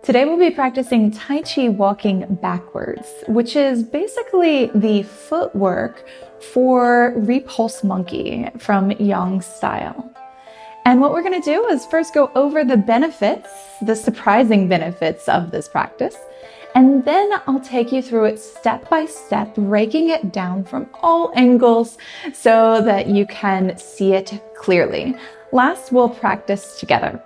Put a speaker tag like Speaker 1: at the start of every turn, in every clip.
Speaker 1: Today we'll be practicing Tai Chi walking backwards, which is basically the footwork for repulse monkey from Yang style. And what we're going to do is first go over the benefits, the surprising benefits of this practice, and then I'll take you through it step by step, breaking it down from all angles so that you can see it clearly. Last, we'll practice together.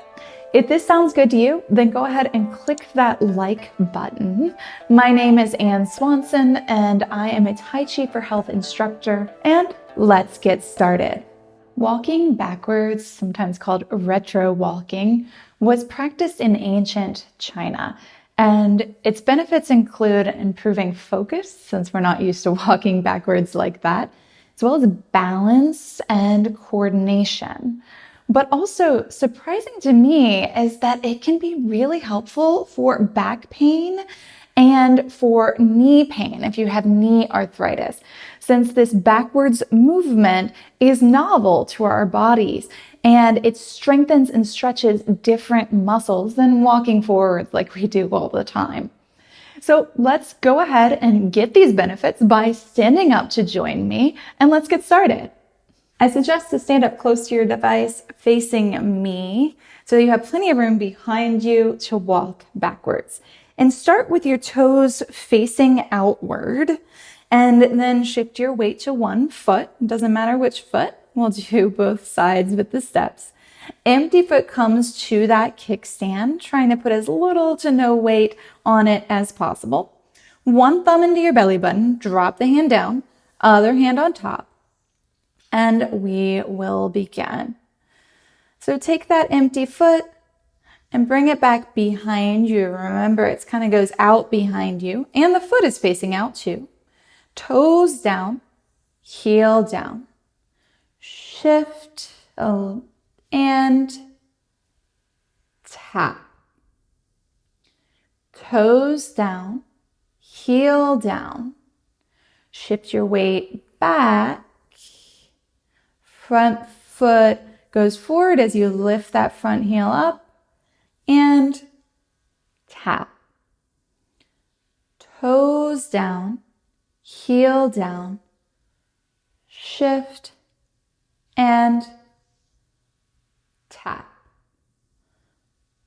Speaker 1: If this sounds good to you, then go ahead and click that like button. My name is Ann Swanson, and I am a Tai Chi for Health instructor, and let's get started. Walking backwards, sometimes called retro walking, was practiced in ancient China, and its benefits include improving focus, since we're not used to walking backwards like that, as well as balance and coordination. But also, surprising to me is that it can be really helpful for back pain and for knee pain if you have knee arthritis, since this backwards movement is novel to our bodies and it strengthens and stretches different muscles than walking forwards like we do all the time. So let's go ahead and get these benefits by standing up to join me, and let's get started. I suggest to stand up close to your device facing me so you have plenty of room behind you to walk backwards. And start with your toes facing outward and then shift your weight to one foot. It doesn't matter which foot. We'll do both sides with the steps. Empty foot comes to that kickstand, trying to put as little to no weight on it as possible. One thumb into your belly button, drop the hand down, other hand on top. And we will begin. So take that empty foot and bring it back behind you. Remember, it kind of goes out behind you, and the foot is facing out too. Toes down, heel down. Shift and tap. Toes down, heel down. Shift your weight back. Front foot goes forward as you lift that front heel up and tap. Toes down, heel down, shift and tap.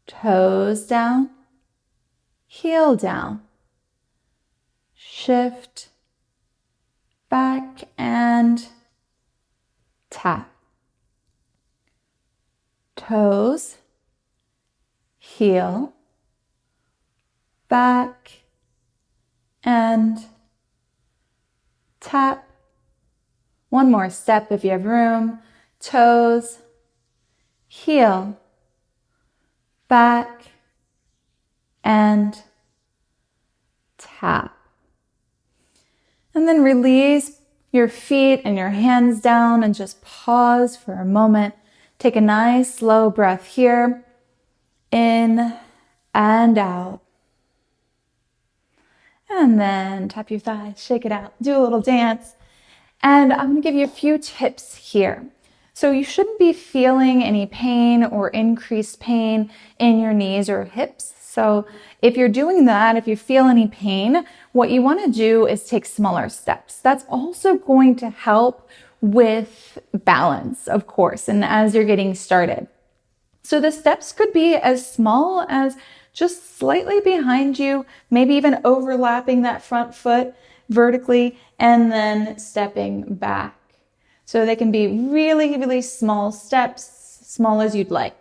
Speaker 1: Toes down, heel down, shift, back and tap. Toes, heel, back, and tap. One more step if you have room. Toes, heel, back, and tap. And then release your feet and your hands down and just pause for a moment. Take a nice slow breath here. In and out. And then tap your thighs, shake it out, do a little dance. And I'm going to give you a few tips here. So you shouldn't be feeling any pain or increased pain in your knees or hips. So if you're doing that, if you feel any pain, what you want to do is take smaller steps. That's also going to help with balance, of course, and as you're getting started. So the steps could be as small as just slightly behind you, maybe even overlapping that front foot vertically, and then stepping back. So they can be really, really small steps, small as you'd like.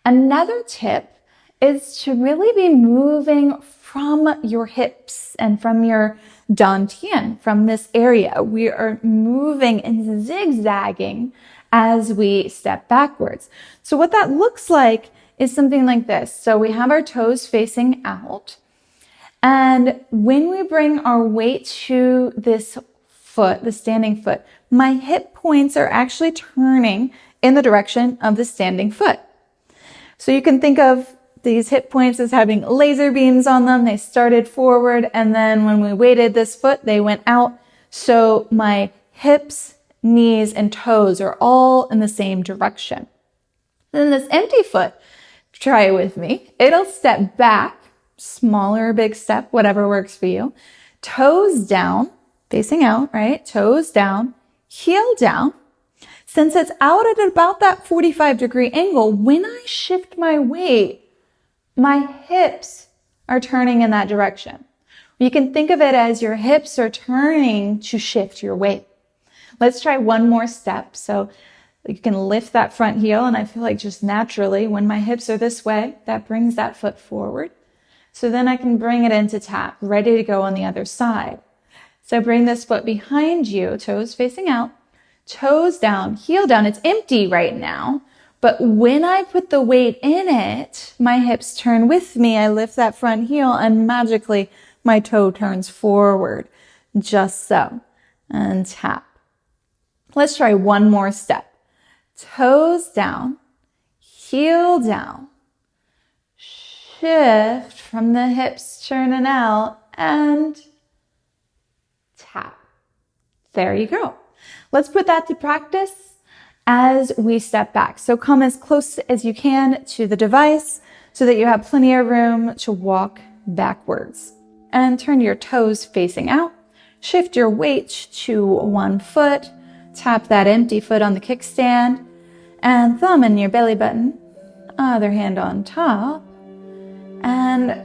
Speaker 1: Another tip is to really be moving from your hips and from your dantian, from this area. We are moving and zigzagging as we step backwards. So what that looks like is something like this. So we have our toes facing out. And when we bring our weight to this foot, the standing foot, my hip points are actually turning in the direction of the standing foot. So you can think of these hip points as having laser beams on them. They started forward, and then when we weighted this foot, they went out. So my hips, knees, and toes are all in the same direction. Then this empty foot Try it with me. It'll step back, smaller, big step, whatever works for you. Toes down, facing out, right? Toes down, heel down. Since it's out at about that 45-degree angle, when I shift my weight, my hips are turning in that direction. You can think of it as your hips are turning to shift your weight. Let's try one more step. So you can lift that front heel, and I feel like just naturally when my hips are this way, that brings that foot forward. So then I can bring it into tap, ready to go on the other side. So bring this foot behind you, toes facing out, toes down, heel down. It's empty right now, but when I put the weight in it, my hips turn with me. I lift that front heel and magically my toe turns forward, just so, and tap. Let's try one more step. Toes down, heel down, shift from the hips turning out and tap. There you go. Let's put that to practice as we step back. So come as close as you can to the device so that you have plenty of room to walk backwards. And turn your toes facing out. Shift your weight to one foot. Tap that empty foot on the kickstand and thumb in your belly button, other hand on top, and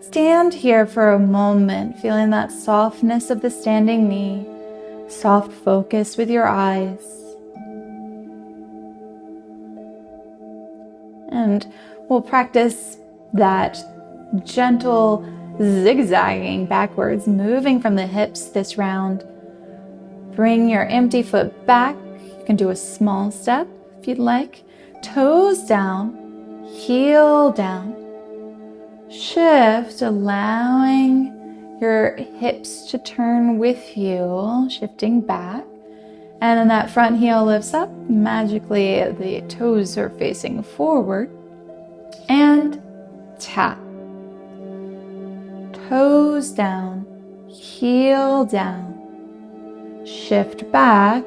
Speaker 1: stand here for a moment, feeling that softness of the standing knee, soft focus with your eyes. And we'll practice that gentle zigzagging backwards, moving from the hips this round. Bring your empty foot back. You can do a small step if you'd like. Toes down, heel down. Shift, allowing your hips to turn with you, shifting back. And then that front heel lifts up. Magically, the toes are facing forward. And tap. Toes down, heel down. Shift back,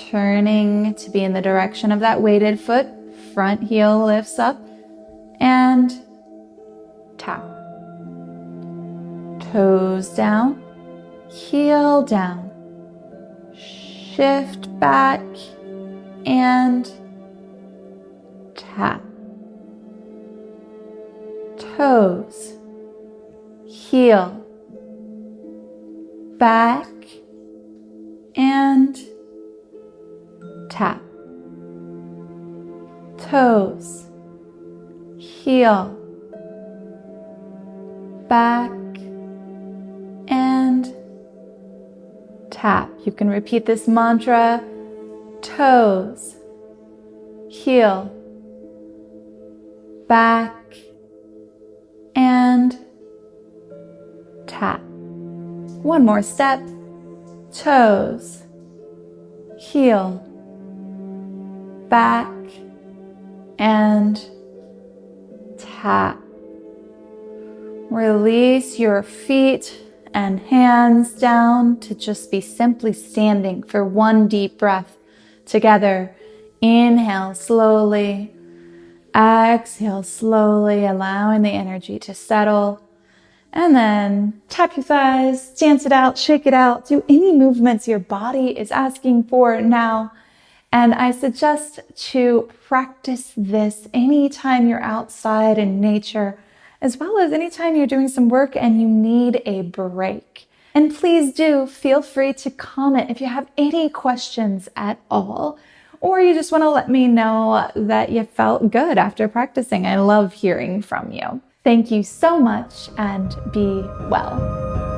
Speaker 1: turning to be in the direction of that weighted foot. Front heel lifts up and tap. Toes down, heel down. Shift back and tap. Toes, heel, back, and tap. Toes, heel, back, and tap. You can repeat this mantra: toes, heel, back, and tap. One more step. Toes, heel, back, and tap. Release your feet and hands down to just be simply standing for one deep breath together. Inhale slowly, exhale slowly, allowing the energy to settle. And then tap your thighs, dance it out, shake it out, do any movements your body is asking for now. And I suggest to practice this anytime you're outside in nature, as well as anytime you're doing some work and you need a break. And please do feel free to comment if you have any questions at all, or you just want to let me know that you felt good after practicing. I love hearing from you. Thank you so much and be well.